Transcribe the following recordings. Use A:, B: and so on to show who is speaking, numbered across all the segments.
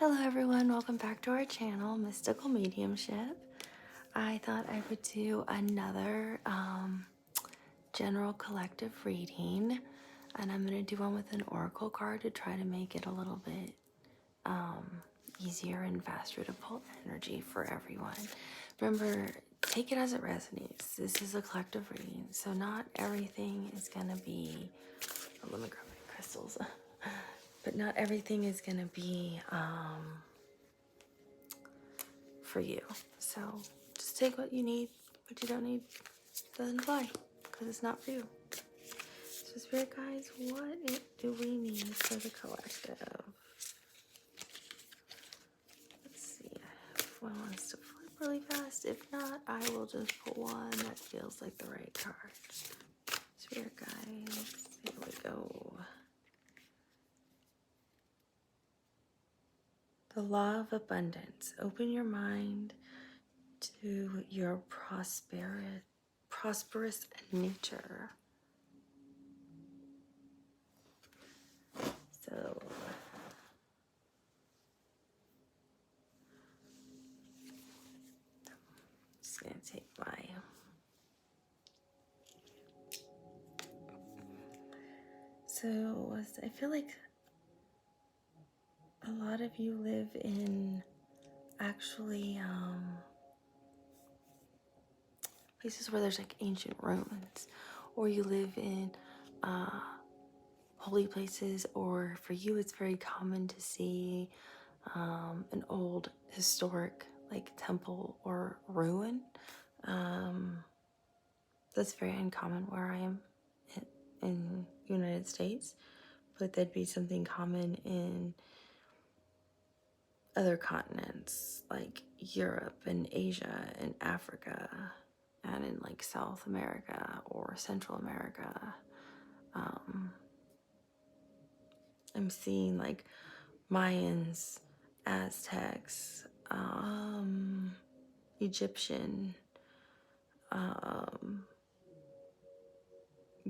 A: Hello everyone, welcome back to our channel, Mystical Mediumship. I thought I would do another general collective reading, and I'm going to do one with an oracle card to try to make it a little bit easier and faster to pull energy for everyone. Remember, take it as it resonates. This is a collective reading, so not everything is going to be, let me grab my crystals, but not everything is going to be for you. So just take what you need, what you don't need doesn't apply, because it's not for you. So spirit guides, what do we need for the collective? Let's see, if one wants to flip really fast. If not, I will just pull one that feels like the right card. Spirit guides, here we go. The law of abundance. Open your mind to your prosperous nature. So just gonna take my I feel like a lot of you live in actually places where there's like ancient ruins, or you live in holy places, or for you it's very common to see an old historic like temple or ruin. That's very uncommon where I am in United States, but that'd be something common in other continents like Europe and Asia and Africa and in like South America or Central America. I'm seeing like Mayans, Aztecs, Egyptian,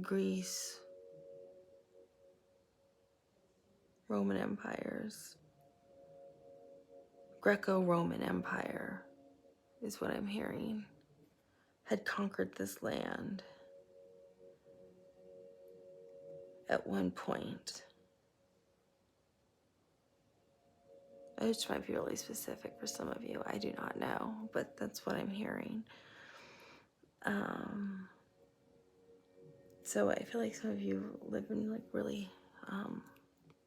A: Greece, Roman empires, Greco-Roman Empire is what I'm hearing, had conquered this land at one point. Which might be really specific for some of you. I do not know, but that's what I'm hearing. So I feel like some of you live in like really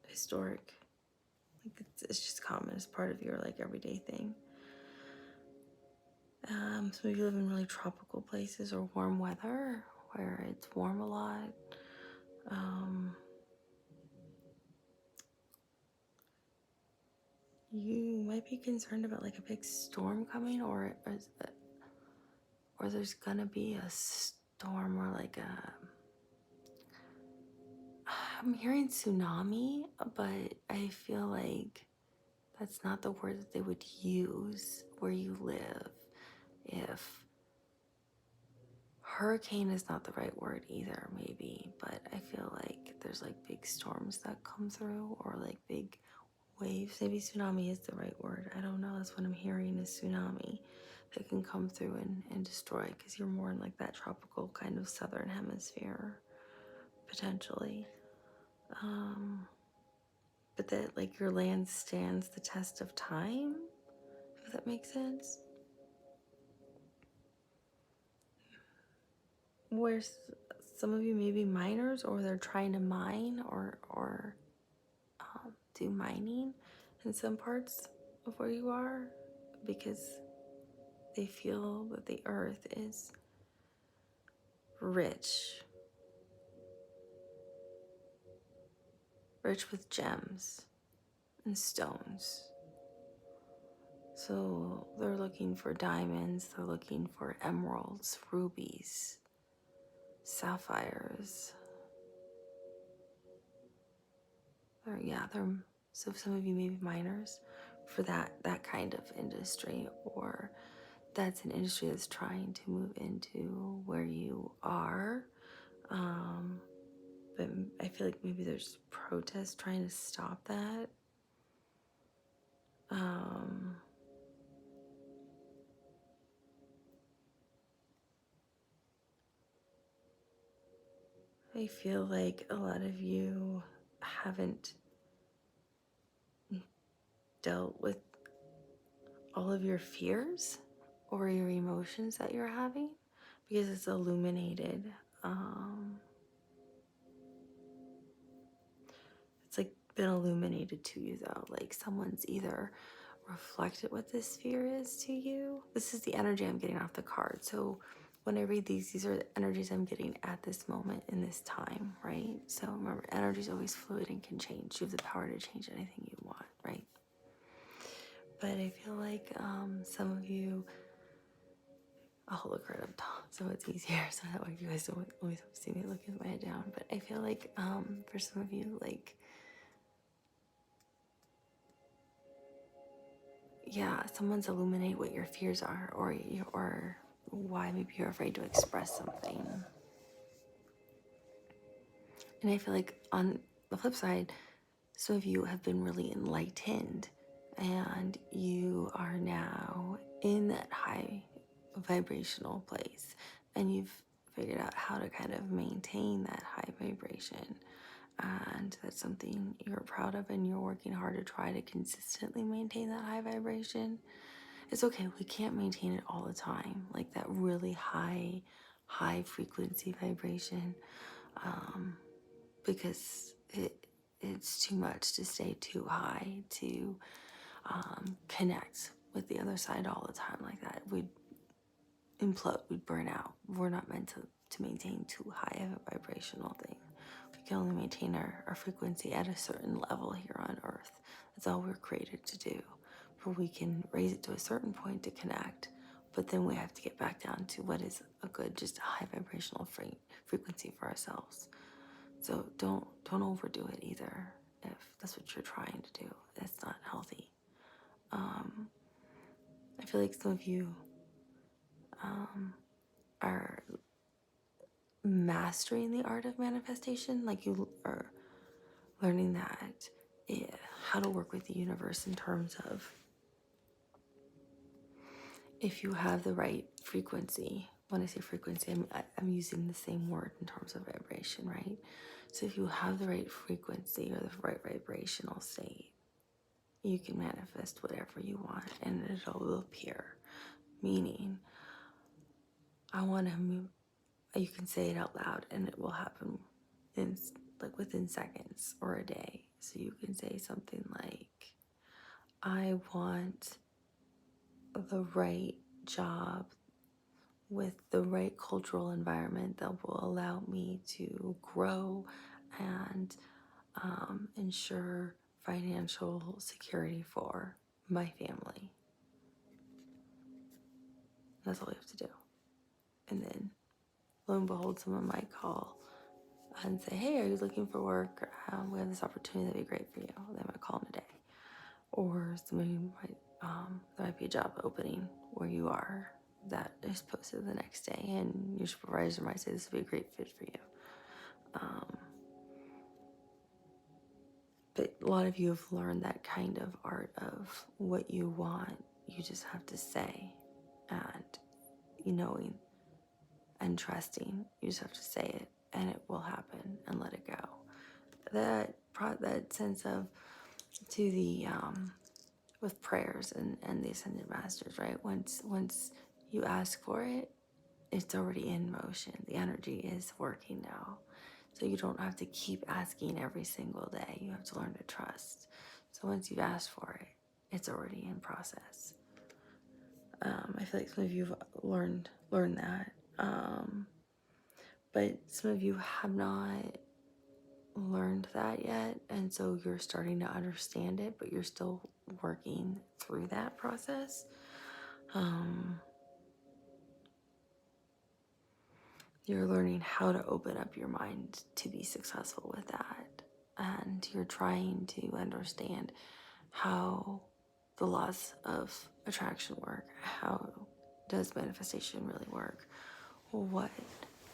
A: historic, like it's just common as part of your like everyday thing. Some of you live in really tropical places or warm weather where it's warm a lot. You might be concerned about like a big storm coming, or there's gonna be a storm, or like I'm hearing tsunami, but I feel like that's not the word that they would use where you live. If hurricane is not the right word either, maybe, but I feel like there's like big storms that come through, or like big waves. Maybe tsunami is the right word. I don't know. That's what I'm hearing, is tsunami that can come through and destroy, because you're more in like that tropical kind of southern hemisphere, potentially. But that like your land stands the test of time, if that makes sense. Where some of you may be miners, or they're trying to mine or do mining in some parts of where you are, because they feel that the earth is rich with gems and stones. So they're looking for diamonds, they're looking for emeralds, rubies, sapphires. So some of you may be miners for that kind of industry, or that's an industry that's trying to move into where you are. But I feel like maybe there's protests trying to stop that. I feel like a lot of you haven't dealt with all of your fears or your emotions that you're having because it's illuminated. It's like been illuminated to you though. Like someone's either reflected what this fear is to you. This is the energy I'm getting off the card. So when I read these are the energies I'm getting at this moment in this time, right? So remember, energy is always fluid and can change. You have the power to change anything you want, right? But I feel like some of you, I'll hold the card up top so it's easier, so that way you guys don't always see me looking my head down. But I feel like for some of you, like, yeah, someone's illuminate what your fears are, or why maybe you're afraid to express something. And I feel like on the flip side, some of you have been really enlightened and you are now in that high vibrational place and you've figured out how to kind of maintain that high vibration. And that's something you're proud of and you're working hard to try to consistently maintain that high vibration. It's okay, we can't maintain it all the time, like that really high frequency vibration, because it's too much to stay too high to connect with the other side all the time like that. We'd implode, we'd burn out. We're not meant to maintain too high of a vibrational thing. We can only maintain our frequency at a certain level here on Earth. That's all we're created to do. But we can raise it to a certain point to connect, but then we have to get back down to what is a good, just a high vibrational frequency for ourselves. So don't overdo it either. If that's what you're trying to do, it's not healthy. I feel like some of you are mastering the art of manifestation. Like you are learning that, how to work with the universe in terms of if you have the right frequency. When I say frequency, I'm using the same word in terms of vibration, right? So if you have the right frequency or the right vibrational state, you can manifest whatever you want and it will appear. Meaning, I want to move, you can say it out loud and it will happen in like within seconds or a day. So you can say something like, I want the right job with the right cultural environment that will allow me to grow and ensure financial security for my family. That's all you have to do. And then, lo and behold, someone might call and say, hey, are you looking for work? We have this opportunity that'd be great for you. They might call in a day. Or somebody might, there might be a job opening where you are that is posted the next day, and your supervisor might say this would be a great fit for you. But a lot of you have learned that kind of art of what you want. You just have to say, and knowing and trusting. You just have to say it, and it will happen, and let it go. That sense of to the with prayers and the ascended masters, right? Once you ask for it, it's already in motion. The energy is working now. So you don't have to keep asking every single day. You have to learn to trust. So once you've asked for it, it's already in process. I feel like some of you have learned that. But some of you have not learned that yet. And so you're starting to understand it, but you're still working through that process. You're learning how to open up your mind to be successful with that. And you're trying to understand how the laws of attraction work. How does manifestation really work?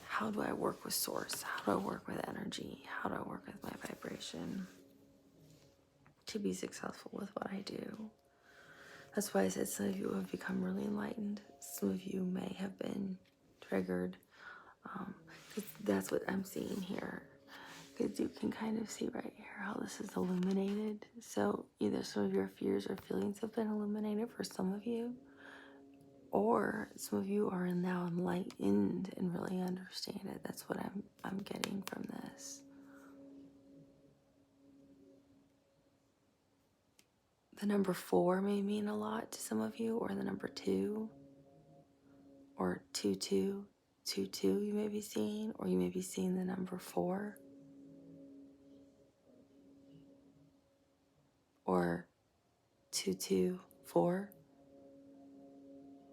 A: How do I work with source? How do I work with energy? How do I work with my vibration to be successful with what I do? That's why I said some of you have become really enlightened. Some of you may have been triggered. 'Cause that's what I'm seeing here. Because you can kind of see right here how this is illuminated. So either some of your fears or feelings have been illuminated for some of you, or some of you are now enlightened and really understand it. That's what I'm getting from this. The number 4 may mean a lot to some of you, or the number 2, or 2222 you may be seeing, or you may be seeing the number 4, or 224.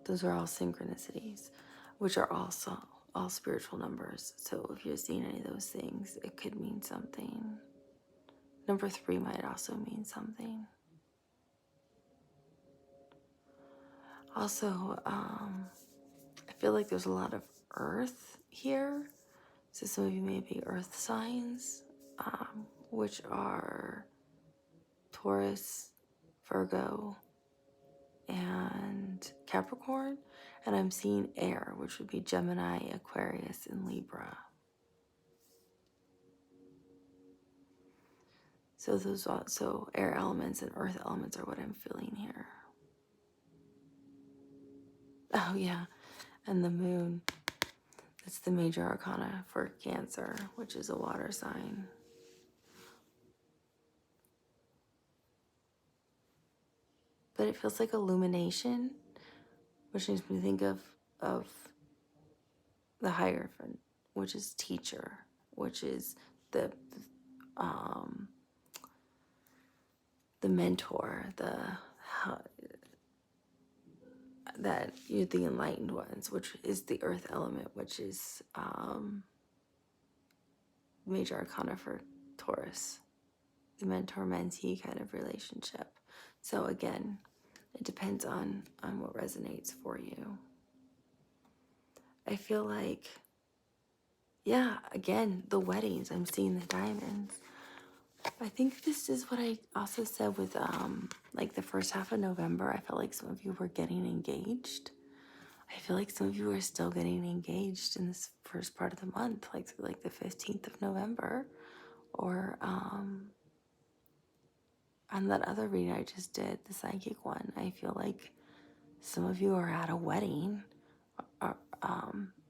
A: Those are all synchronicities, which are also all spiritual numbers. So if you're seeing any of those things, it could mean something. Number 3 might also mean something. Also, I feel like there's a lot of earth here. So some of you may be earth signs, which are Taurus, Virgo, and Capricorn. And I'm seeing air, which would be Gemini, Aquarius, and Libra. So those also air elements and earth elements are what I'm feeling here. Oh yeah, and the moon. It's the major arcana for Cancer, which is a water sign. But it feels like illumination, which makes me think of the Hierophant, which is teacher, which is the mentor, that you're the enlightened ones, which is the earth element, which is major arcana for Taurus, the mentor-mentee kind of relationship. So again, it depends on what resonates for you. I feel like, yeah, again, the weddings, I'm seeing the diamonds. I think this is what I also said with like the first half of November. I felt like some of you were getting engaged. I feel like some of you are still getting engaged in this first part of the month, like the 15th of November, or on that other reading I just did, the psychic one. I feel like some of you are at a wedding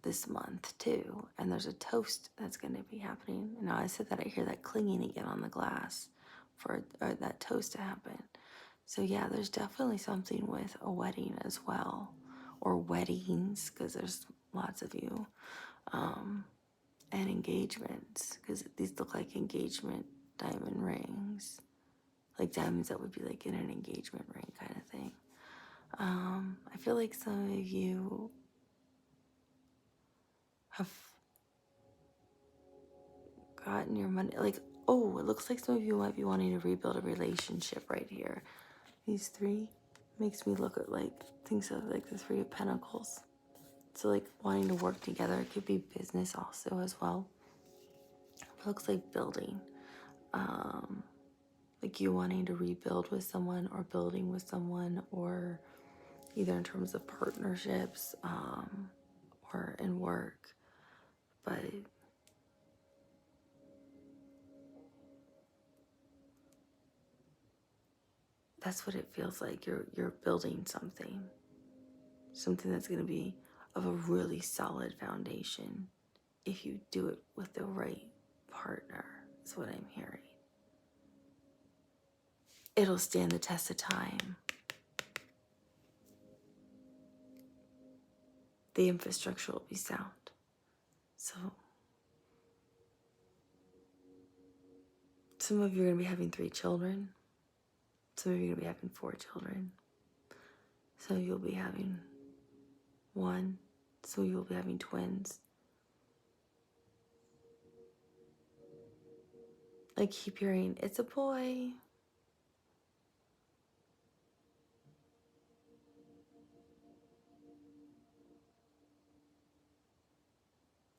A: this month too, and there's a toast that's going to be happening. And now I said that I hear that clinging again on the glass for that toast to happen. So yeah, there's definitely something with a wedding as well, or weddings, because there's lots of you, and engagements, because these look like engagement diamond rings, like diamonds that would be like in an engagement ring kind of thing. I feel like some of you have gotten your money, like, oh, it looks like some of you might be wanting to rebuild a relationship right here. These 3 makes me look at like things of like the 3 of Pentacles. So like wanting to work together. It could be business also as well. It looks like building. Like you wanting to rebuild with someone, or building with someone, or either in terms of partnerships, or in work. But that's what it feels like. You're building something that's going to be of a really solid foundation if you do it with the right partner, is what I'm hearing. It'll stand the test of time. The infrastructure will be sound. So some of you are going to be having 3 children. Some of you are going to be having 4 children. Some of you will be having 1. Some of you will be having twins. I keep hearing, it's a boy.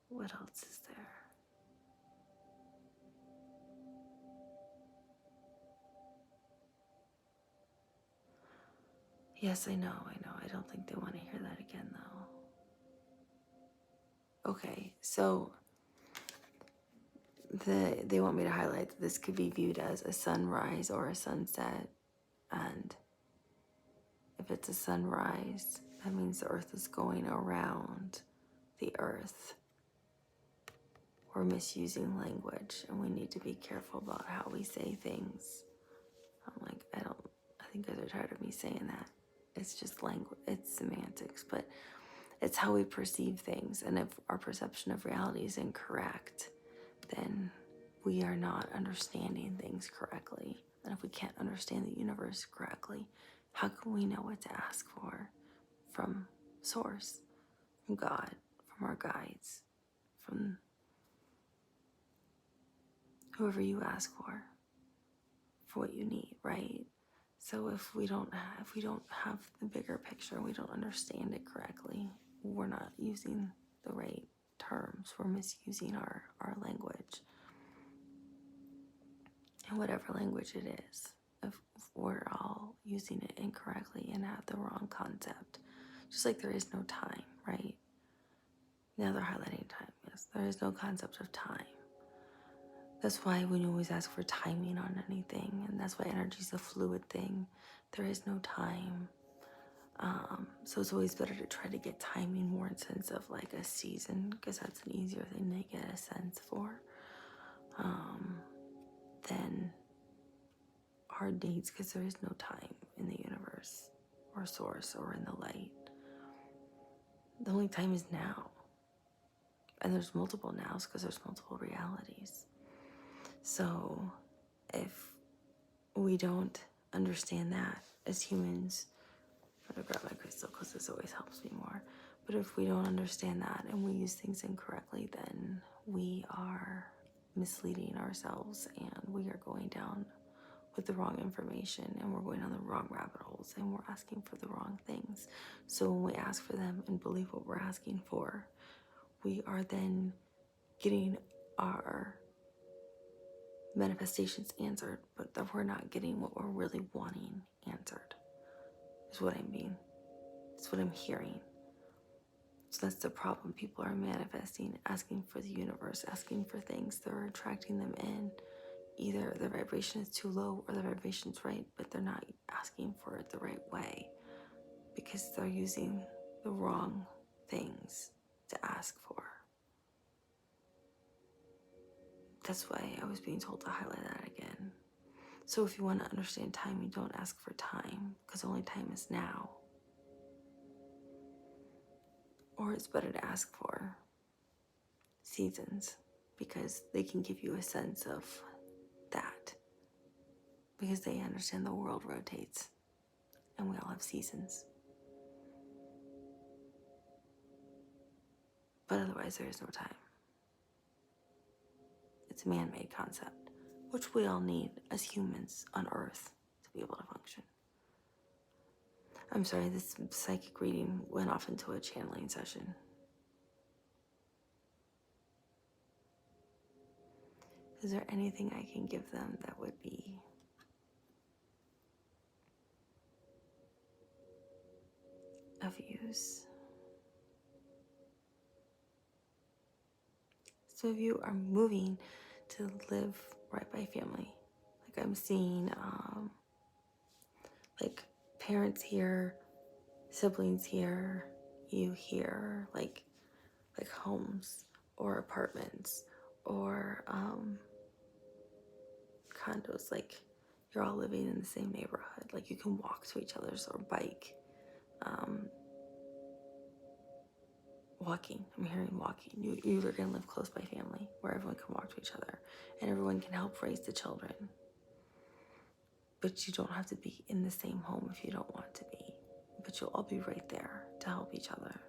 A: What else is there? Yes, I know. I don't think they want to hear that again, though. Okay, so they want me to highlight that this could be viewed as a sunrise or a sunset. And if it's a sunrise, that means the earth is going around the earth. We're misusing language, and we need to be careful about how we say things. I'm like, I think you guys are tired of me saying that. It's just language, it's semantics, but it's how we perceive things. And if our perception of reality is incorrect, then we are not understanding things correctly. And if we can't understand the universe correctly, how can we know what to ask for from Source, from God, from our guides, from whoever you ask for what you need, right? So if we don't have the bigger picture, we don't understand it correctly, we're not using the right terms, we're misusing our language. And whatever language it is, if we're all using it incorrectly and have the wrong concept, just like there is no time, right? Now they're highlighting time. Yes, there is no concept of time. That's why when you always ask for timing on anything, and that's why energy is a fluid thing, there is no time. So it's always better to try to get timing more in sense of like a season, because that's an easier thing to get a sense for, than hard dates, because there is no time in the universe or Source or in the light. The only time is now. And there's multiple nows because there's multiple realities. So if we don't understand that as humans, I'm gonna grab my crystal because this always helps me more. But if we don't understand that and we use things incorrectly, then we are misleading ourselves and we are going down with the wrong information, and we're going down the wrong rabbit holes, and we're asking for the wrong things. So when we ask for them and believe what we're asking for, we are then getting our manifestations answered, but that we're not getting what we're really wanting answered, is what I mean. It's what I'm hearing. So that's the problem. People are manifesting, asking for the universe, asking for things. They're attracting them in. Either the vibration is too low or the vibration's right, but they're not asking for it the right way because they're using the wrong things to ask for. That's why I was being told to highlight that again. So if you want to understand time, you don't ask for time, because only time is now. Or it's better to ask for seasons, because they can give you a sense of that. Because they understand the world rotates, and we all have seasons. But otherwise, there is no time. It's a man-made concept, which we all need as humans on Earth to be able to function. I'm sorry, this psychic reading went off into a channeling session. Is there anything I can give them that would be of use? Some of you are moving to live right by family. Like I'm seeing like parents here, siblings here, you here, like homes or apartments or condos, like you're all living in the same neighborhood. Like you can walk to each other's or bike. Walking, I'm hearing walking. You're gonna live close by family where everyone can walk to each other and everyone can help raise the children. But you don't have to be in the same home if you don't want to be. But you'll all be right there to help each other.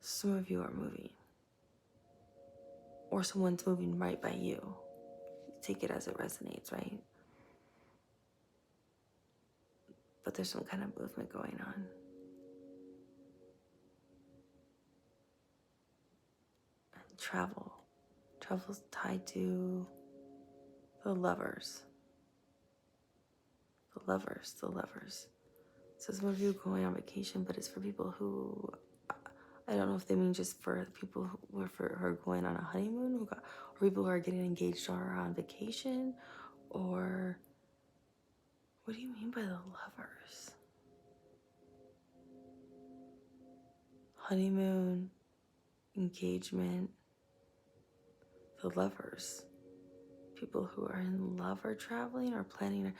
A: Some of you are moving. Or someone's moving right by you. Take it as it resonates, right? But there's some kind of movement going on. Travel Travel's tied to the lovers. The lovers, the lovers. So some of you going on vacation, but it's for people who, I don't know if they mean just for people who are going on a honeymoon, or people who are getting engaged or are on vacation, or what do you mean by the lovers? Honeymoon, engagement, the lovers. People who are in love are traveling or planning.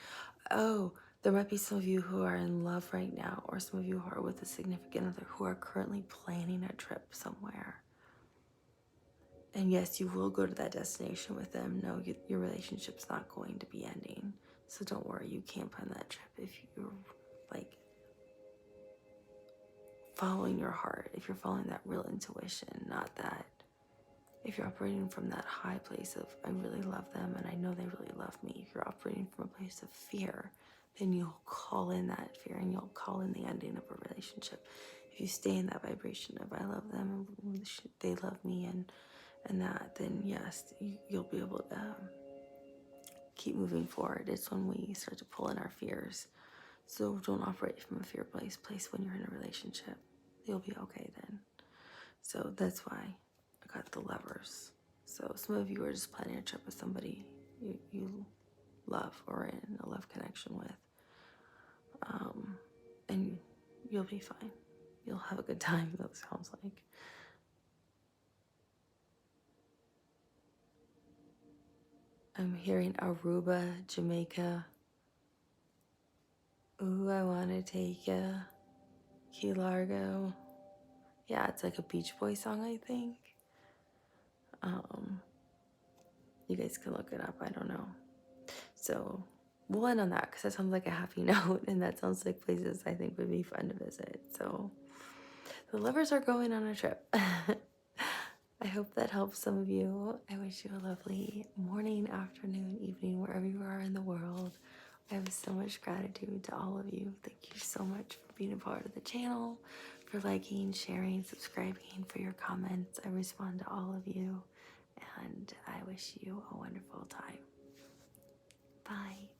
A: Oh, there might be some of you who are in love right now, or some of you who are with a significant other who are currently planning a trip somewhere. And yes, you will go to that destination with them. No, your relationship's not going to be ending. So don't worry, you can plan that trip if you're like following your heart, if you're following that real intuition, not that. If you're operating from that high place of, I really love them and I know they really love me, if you're operating from a place of fear, then you'll call in that fear and you'll call in the ending of a relationship. If you stay in that vibration of, I love them and they love me and that, then yes, you'll be able to keep moving forward. It's when we start to pull in our fears. So don't operate from a fear place when you're in a relationship. You'll be okay then. So that's why I got the lovers. So some of you are just planning a trip with somebody you love or in a love connection with. And you'll be fine. You'll have a good time, that sounds like. I'm hearing Aruba, Jamaica. Ooh, I wanna take ya. Key Largo. Yeah, it's like a Beach Boy song, I think. You guys can look it up, I don't know. So we'll end on that because that sounds like a happy note and that sounds like places I think would be fun to visit. So the lovers are going on a trip. I hope that helps some of you. I wish you a lovely morning, afternoon, evening, wherever you are in the world. I have so much gratitude to all of you. Thank you so much for being a part of the channel, for liking, sharing, subscribing, for your comments. I respond to all of you, and I wish you a wonderful time. Bye.